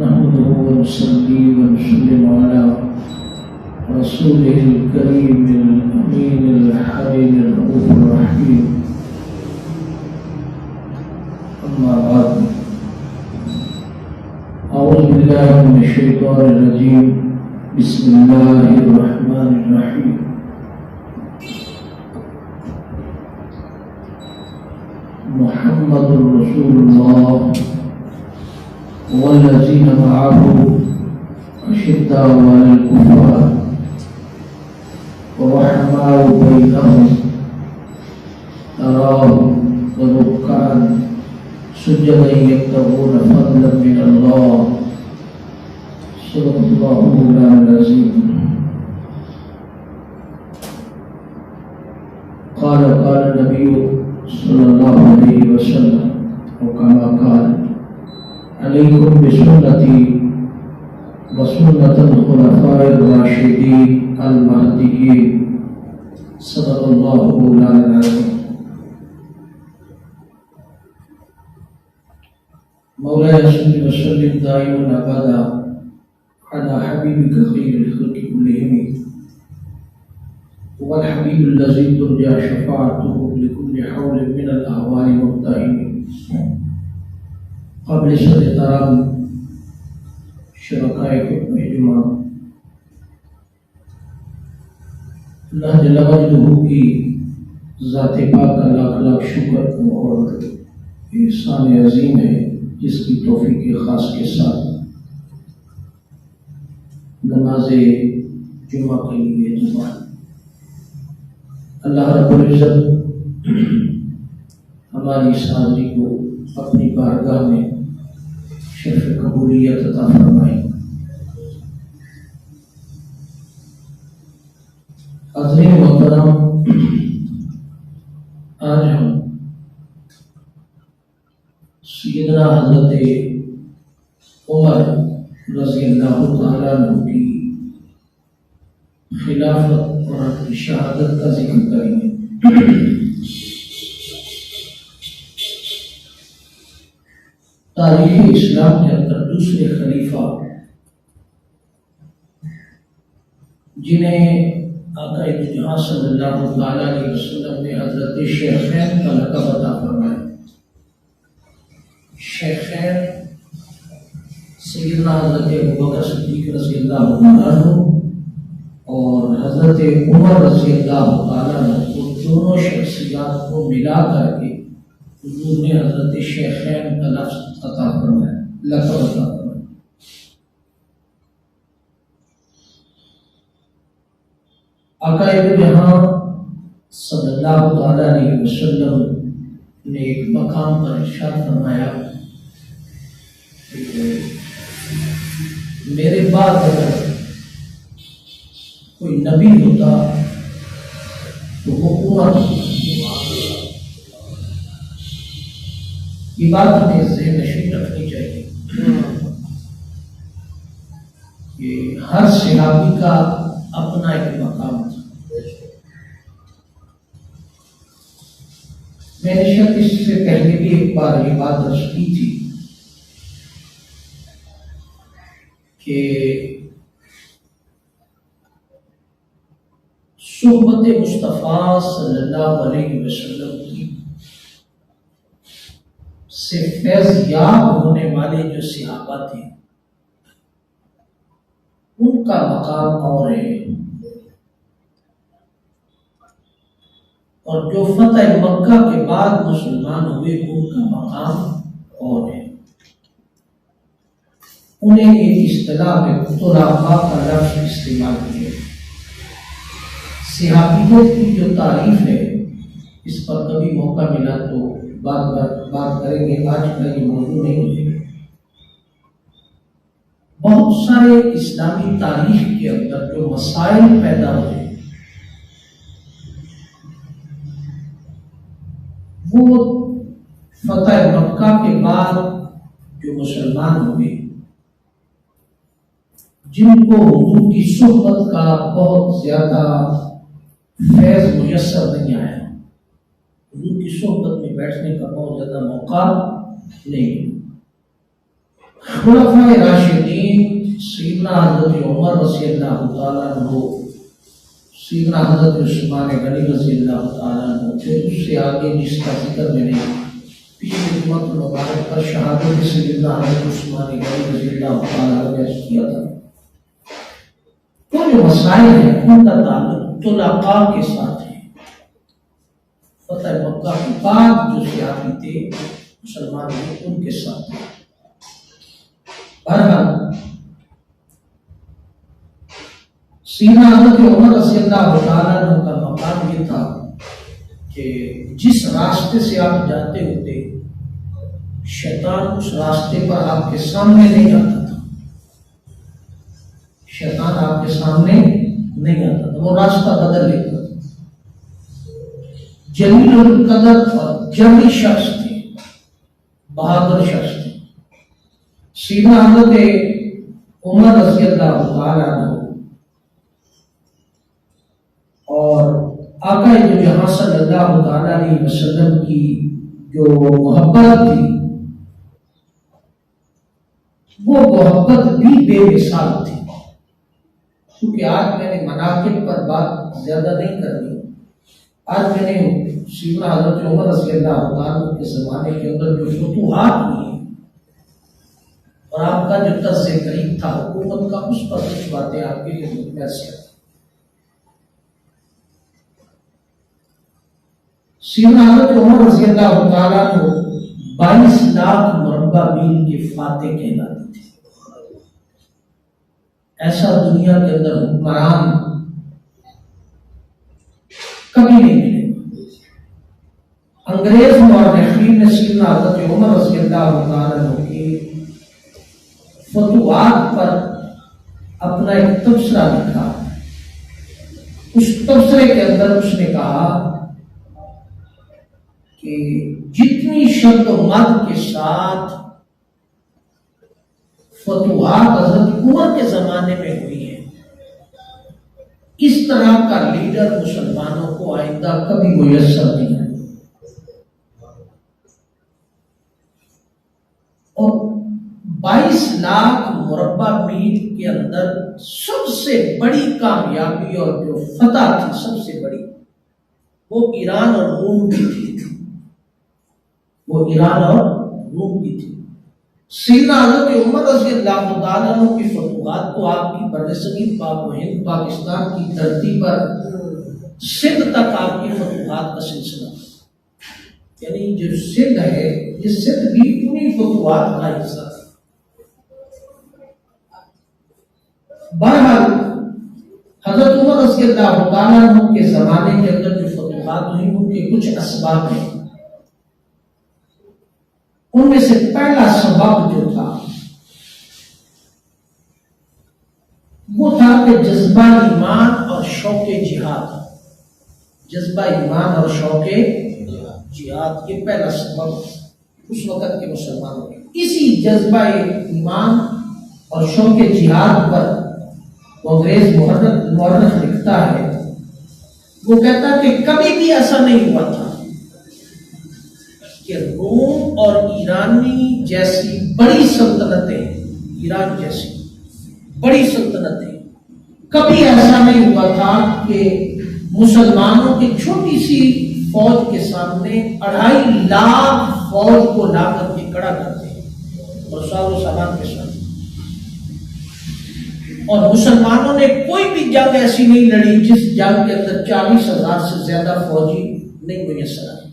نحمده ونصلي ونسلم على رسوله الكريم الأمين الحليم الرؤوف الرحيم. أما بعد، أعوذ بالله من الشيطان الرجيم. بسم الله الرحمن الرحيم. محمد رسول الله والذين معه أشداء على الكفار ورحماء بينهم تراهم ركعا سجدا يبتغون فضلا من الله. صدق الله العظيم. قال النبي صلى الله عليه وسلم وكما قال: عليكم بسنتي وسنة الخلفاء الراشدين المهديين. صدق الله العظيم. مولاي صل وسلم دائما ابدا على حبيبك خير الخلق كلهم والحبيب الذي ترجى شفاعته لكل حول من الاهوال والدائم. قبل صد احترام شرکائے کو اجماع، اللہ جل وجلہ کی ذات پاک کا لاکھ لاکھ شکر اور احسان عظیم ہے جس کی توفیق خاص کے ساتھ نماز جمعہ کے لیے جمعہ اللہ رب العزت ہماری اس حاضری کو اپنی بارگاہ میں شرف قبولیت عطا فرمائے. حاضرین محترم، آج ہم سیدنا حضرت عمر رضی اللہ تعالیٰ عنہ کی خلافت اور شہادت کا ذکر کریں گے. تاریخ اسلام کے اندر دوسرے خلیفہ جنہیں آقا جہاں صلی اللہ علیہ وسلم نے حضرت شیخین کا لقب عطا فرمایا. شیخین سیدنا حضرت ابوبکر صدیق رضی اللہ عنہ اور حضرت عمر رضی اللہ عنہ، دونوں شخصیات کو ملا کر کے حضور نے حضرت شیخین کا لقب عطا فرمایا. آقا جہاں صلی اللہ علیہ وسلم نے ایک مقام پر ارشاد فرمایا کہ میرے بعد اگر کوئی نبی ہوتا تو وہ عمر. یہ بات ہمیں ذہن نشین رکھنی چاہیے کہ ہر صحابی کا اپنا ایک مقام تھا. میں نے شاید اس سے پہلے بھی ایک بار یہ بات عرض کی تھی کہ صحبت مصطفیٰ صلی اللہ علیہ وسلم کی سے فیض یاب ہونے والے جو صحابہ تھے ان کا مقام اور ہے، اور جو فتح مکہ کے بعد مسلمان ہوئے ان کا مقام اور ہے. انہیں ایک اصطلاح میں خلفاء کا لفظ استعمال کیا. صحابیت کی جو تعریف ہے اس پر کبھی موقع ملا تو بات کریں گے، آج کا یہ موضوع نہیں ہے. بہت سارے اسلامی تاریخ کے اندر جو مسائل پیدا ہوئے وہ فتح مکہ کے بعد جو مسلمان ہوئے جن کو حضور کی صحبت کا بہت زیادہ فیض میسر نہیں آیا، حضور کی صحبت میں بیٹھنے کا بہت زیادہ موقع نہیں. خلفائے راشدین سیدنا حضرت عمر رضی اللہ تعالیٰ عنہ، سیدنا حضرت عثمان غنی رضی اللہ تعالیٰ عنہ، پھر اس سے آگے جس کا ذکر میں نے پچھلی جمعہ مبارک پر شہادت سیدنا حضرت عثمان غنی رضی اللہ تعالیٰ عنہ نے کیا تھا، وہ جو مسائل ہیں ان کا تعلق طلقاء کے ساتھ ہے۔ فتح مکہ کے بعد جو سیاسی تھے مسلمان ہیں ان کے ساتھ ہے۔ بہرحال سیدنا حضرت عمر رضی اللہ تعالیٰ عنہ کا مقام یہ تھا کہ جس راستے سے آپ جاتے ہوتے شیطان اس راستے پر آپ کے سامنے نہیں آتا تھا، شیطان آپ کے سامنے نہیں آتا تھا، وہ راستہ بدل لیتا تھا۔ جلیل القدر اور جمی شخص تھے، بہادر شخص تھے سیدنا حضرت عمر رضی اللہ تعالیٰ عنہ، اور آقا دو جہاں صلی اللہ تعالیٰ علیہ وسلم کی جو محبت تھی وہ محبت بھی بے مثال تھی۔ کیونکہ آج میں نے مناقب پر بات زیادہ نہیں کرنی، آج میں نے سیدنا حضرت عمر رضی اللہ تعالیٰ کے زمانے کے اندر جو فتوحات ہوئی اور آپ کا جو طرز قریب تھا حکومت کا، اس پر کچھ باتیں آپ کے لیے پیش کریں۔ سیدنا حضرت عمر رضی اللہ تعالیٰ کو 22 لاکھ مربع میل کے فاتح کہلاتے تھے۔ ایسا دنیا کے اندر حکمران کبھی نہیں ملے۔ انگریز مورخین نے سیدنا حضرت عمر رضی اللہ تعالیٰ کے فتوحات پر اپنا ایک تبصرہ لکھا۔ اس تبصرے کے اندر اس نے کہا کہ جتنی شد و مد کے ساتھ فتوحات حضرت عمر کے زمانے میں ہوئی ہیں، اس طرح کا لیڈر مسلمانوں کو آئندہ کبھی میسر نہیں ہے۔ اور 22 لاکھ مربع میل کے اندر سب سے بڑی کامیابی اور جو فتح تھی سب سے بڑی، وہ ایران اور روم کی تھی، وہ ایران اور روم کی تھی۔ سیدنا حضرت عمر رضی اللہ تعالیٰ عنہ کی فتوحات تو آپ کی برصغیر پاک و ہند پاکستان کی دھرتی پر سندھ تک آپ کی فتوحات کا سلسلہ، یعنی جو سندھ ہے یہ سندھ بھی انہی فتوحات کا حصہ تھا۔ بہرحال حضرت عمر رضی اللہ تعالیٰ عنہ کے زمانے کے اندر جو فتوحات ہوئی ان کے کچھ اسباب ہیں۔ ان میں سے پہلا سبب جو تھا وہ تھا کہ جذبہ ایمان اور شوق جہاد، جذبہ ایمان اور شوق جہاد، یہ پہلا سبب اس وقت کے مسلمانوں کے۔ اسی جذبہ ایمان اور شوق جہاد پر انگریز مورخ لکھتا ہے، وہ کہتا ہے کہ کبھی بھی ایسا نہیں ہوا تھا کہ روم اور ایرانی جیسی بڑی سلطنتیں، ایران جیسی بڑی سلطنتیں، کبھی ایسا نہیں ہوا تھا کہ مسلمانوں کی چھوٹی سی فوج کے سامنے 2.5 لاکھ فوج کو لا کر کے کھڑا کرتے اور ساز و سامان کے ساتھ۔ اور مسلمانوں نے کوئی بھی جنگ ایسی نہیں لڑی جس جنگ کے اندر 40,000 سے زیادہ فوجی نہیں میسر آئے۔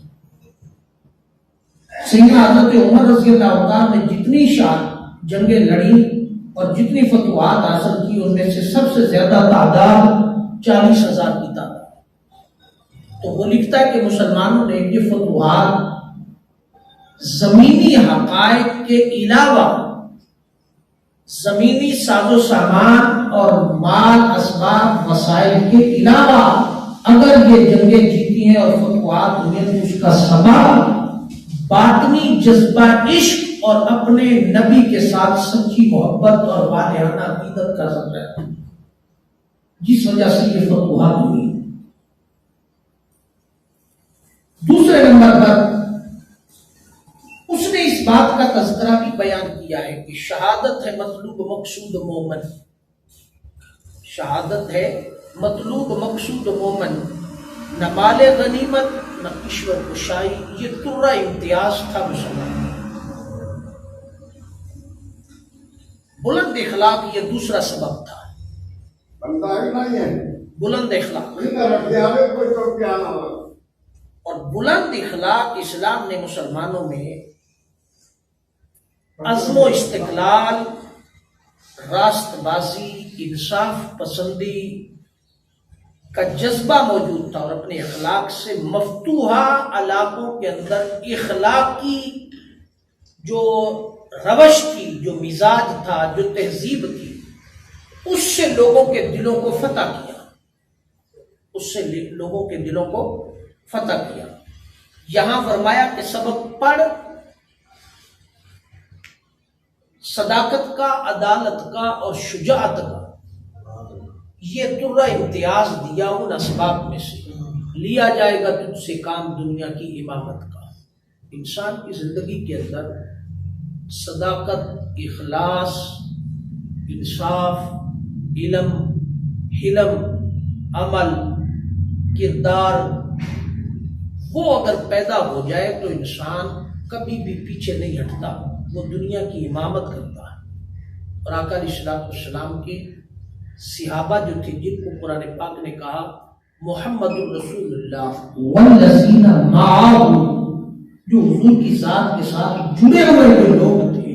سیدنا حضرت عمر رضی اللہ تعالیٰ نے جتنی جنگیں لڑی اور جتنی فتوحات حاصل کی ان میں سے سب سے زیادہ تعداد 40,000 کی تعداد۔ تو وہ لکھتا ہے کہ مسلمانوں نے یہ فتوحات زمینی حقائق کے علاوہ زمینی ساز و سامان اور مال اسباب وسائل کے علاوہ اگر یہ جنگیں جیتی ہیں اور فتوحات ہوئی ہیں تو اس کا سبب باطنی جذبہ عشق اور اپنے نبی کے ساتھ سچی محبت اور والہانہ عقیدت کا ذکر ہے، جس وجہ سے یہ فتوحات ہوئی۔ دوسرے نمبر پر اس نے اس بات کا تذکرہ بھی بیان کیا ہے کہ شہادت ہے مطلوب مقصود مومن، شہادت ہے مطلوب مقصود مومن، نہ مال غنیمت نہ کشور کشائی، یہ ترا امتیاز تھا مسلمان۔ بلند اخلاق یہ دوسرا سبب تھا، بلند اخلاق، اور بلند اخلاق اسلام نے مسلمانوں میں عزم و استقلال، راست بازی، انصاف پسندی کا جذبہ موجود تھا، اور اپنے اخلاق سے مفتوحہ علاقوں کے اندر اخلاقی جو روش تھی، جو مزاج تھا، جو تہذیب تھی، اس سے لوگوں کے دلوں کو فتح کیا، اس سے لوگوں کے دلوں کو فتح کیا۔ یہاں فرمایا کہ سبق پڑھ، صداقت کا، عدالت کا اور شجاعت کا، یہ ترا امتیاز دیا ان اسباب میں سے، لیا جائے گا تجھ سے کام دنیا کی امامت کا۔ انسان کی زندگی کے اندر صداقت، اخلاص، انصاف، علم، حلم، عمل، کردار، وہ اگر پیدا ہو جائے تو انسان کبھی بھی پیچھے نہیں ہٹتا، وہ دنیا کی امامت کرتا ہے۔ اور آقا علیہ السلام کے صحابہ جو تھے، جن کو قرآن پاک نے کہا محمد الرسول اللہ والذین معہ، جو حضور کی ذات کے ساتھ جڑے ہوئے جو لوگ تھے،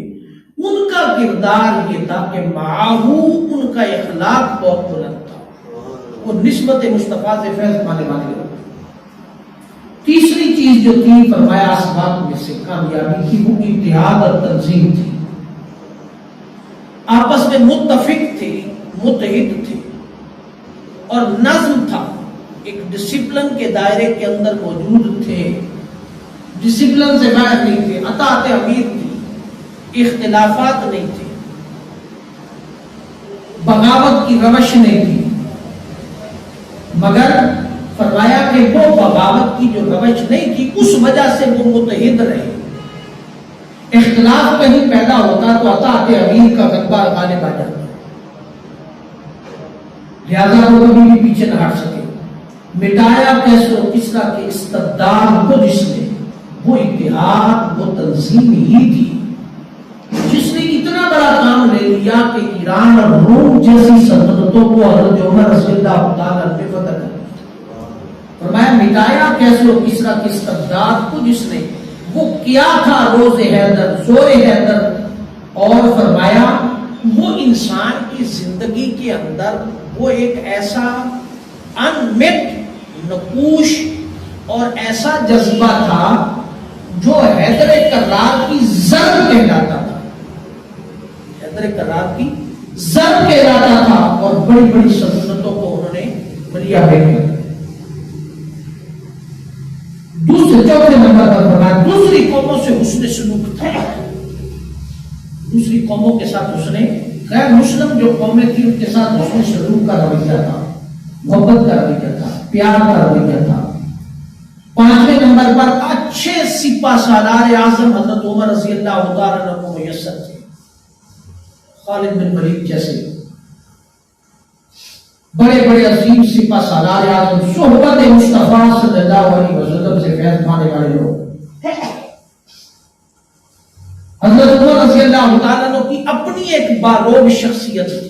ان کا کردار یہ تھا کہ معہ ان کا اخلاق بہت بلند تھا، وہ نسبت مصطفیٰ سے فیض پانے والے لوگ۔ تیسری چیز جو تھی فرمایا اسباب میں سے کامیابی کی، وہ اتحاد اور تنظیم تھی، آپس میں متفق تھے، متحد تھے، اور نظم تھا، ایک ڈسپلن کے دائرے کے اندر موجود تھے، ڈسپلن سے باہر نہیں تھے، اطاعت امیر تھی، اختلافات نہیں تھے، بغاوت کی روش نہیں تھی، مگر فرمایا کہ وہ بغاوت کی جو روش نہیں تھی اس وجہ سے وہ متحد رہے۔ اختلاف کہیں پیدا ہوتا تو اطاعت امیر کا غلبہ غالب آ جاتا، لہذا وہ کبھی بھی پیچھے نہ ہٹ سکے۔ مٹایا کیسر و کسریٰ کے استبداد کو جس نے، وہ اتحاد، وہ تنظیم ہی تھی جس نے اتنا بڑا کام لے لیا کہ ایران اور روم جیسی سلطنتوں کو حضرت عمر رضی اللہ تعالیٰ نے فتح کر دیا۔ فرمایا مٹایا کیسر و کسریٰ کے استبداد کو جس نے، وہ کیا تھا روز حیدر، زور حیدر، اور فرمایا وہ انسان کی زندگی کے اندر وہ ایک ایسا انمٹ نقوش اور ایسا جذبہ تھا جو حیدر کرار کی زر کہلاتا تھا، حیدر کرار کی زر کہلاتا تھا، اور بڑی بڑی سلطنتوں کو انہوں نے ملیا بھیجا۔ چوتھے نمبر پر فرمایا دوسری قوموں سے حسن سلوک تھا، دوسری قوموں کے ساتھ حسن، غیر مسلم جو قومیں تھی ان کے ساتھ حسن سلوک کا رویہ تھا، محبت کا رویہ تھا، پیار کا رویہ تھا۔ پانچویں نمبر پر اچھے سپہ سالار اعظم حضرت عمر رضی اللہ تعالیٰ عنہ کو میسر تھے، خالد بن ولید جیسے بڑے بڑے عظیم سپہ سالار اعظم، صحبت مصطفیٰ صلی اللہ علیہ وسلم سے فیض پانے والے لوگ۔ حضرت عمر رضی اللہ تعالیٰ عنہ کی اپنی ایک باروب شخصیت تھی،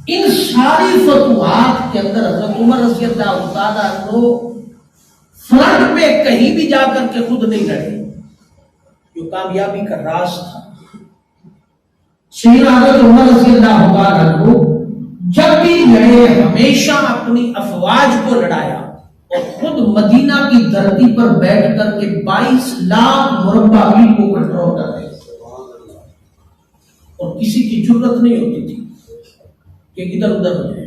ان ساری فتوحات کے اندر حضرت عمر رضی اللہ تعالیٰ عنہ فرنٹ پہ کہیں بھی جا کر کے خود نہیں لڑے، جو کامیابی کا راز تھا۔ سیدنا حضرت عمر رضی اللہ تعالیٰ عنہ جب بھی لڑے ہمیشہ اپنی افواج کو لڑایا، اور خود مدینہ کی دھرتی پر بیٹھ کر کے 22 لاکھ مربع میل کو کنٹرول کر رہے تھے، اور کسی کی جرت نہیں ہوتی تھی کہ ادھر ادھر ہو جائے۔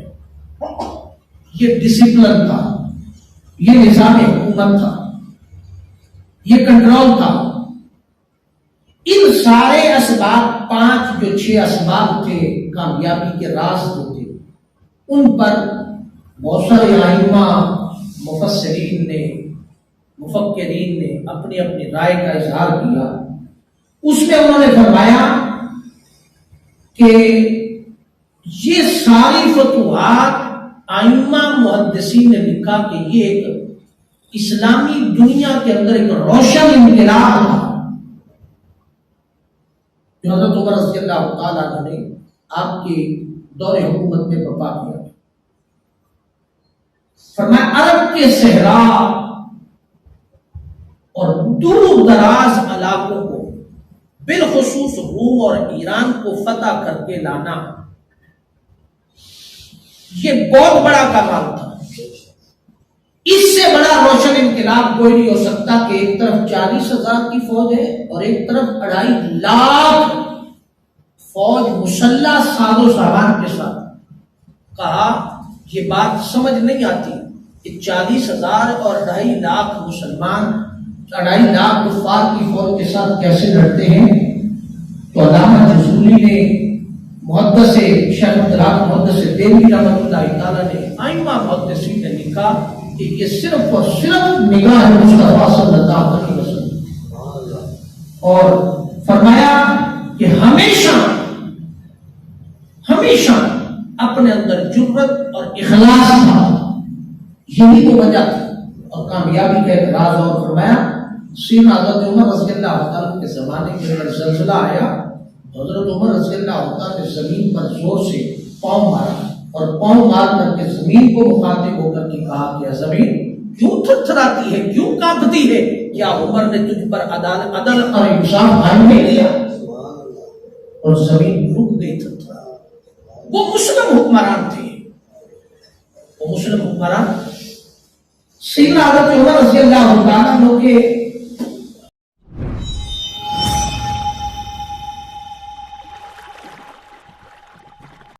یہ ڈسپلن تھا، یہ نظام حکومت تھا، یہ کنٹرول تھا۔ ان سارے اسباب، 5 جو 6 اسباب تھے کامیابی کے راز جو تھے، ان پر بہت سارے ائمہ مفسرین نے مفکرین نے اپنی اپنی رائے کا اظہار کیا، اس میں انہوں نے فرمایا کہ یہ ساری فتوحات ائمہ محدثین نے لکھا کہ یہ ایک اسلامی دنیا کے اندر ایک روشن انقلاب تھا جو حضرت عمر رضی اللہ تعالیٰ عنہ نے آپ کی دور حکومت میں برپا کیا۔ فرمایا عرب کے صحرا اور دور دراز علاقوں کو بالخصوص روم اور ایران کو فتح کر کے لانا یہ بہت بڑا کمال تھا۔ اس سے بڑا روشن انقلاب کوئی نہیں ہو سکتا کہ ایک طرف 40,000 کی فوج ہے اور ایک طرف 2.5 لاکھ فوج مسلح ساز و سامان کے ساتھ۔ کہا یہ بات سمجھ نہیں آتی کہ 40,000 اور 2.5 لاکھ مسلمان 2.5 لاکھ کفار کی فوج کے ساتھ کیسے لڑتے ہیں؟ تو علامہ جزولی نے محدث شیخ عبدالحق محدث دہلوی رحمۃ اللہ تعالیٰ نے ائمہ محدثین نے لکھا کہ یہ صرف اور صرف نگاہ مصطفیٰ صلی اللہ علیہ وسلم، اور فرمایا کہ ہمیشہ ہمیشہ اپنے اندر جرأت اور اخلاص تھا، یہی وہ وجہ تھی اور کامیابی کا ایک راز۔ اور فرمایا سیدنا حضرت عمر رضی اللہ تعالیٰ کے زمانے کے اندر زلزلہ آیا، حضرت عمر رضی اللہ تعالیٰ نے زمین پر زور سے پاؤں مارا اور پاؤں مار کر کے زمین کو مخاطب ہو کر کے کہا کہ زمین کیوں تھرتھراتی ہے، کیوں کانپتی ہے؟ کیا عمر نے تجھ پر عدل اور انصاف قائم نہیں کیا؟ اور زمین رک گئی تھرتھرا۔ وہ مسلم حکمران تھے، وہ مسلم حکمران سیدنا حضرت عمر رضی اللہ تعالیٰ عنہ کے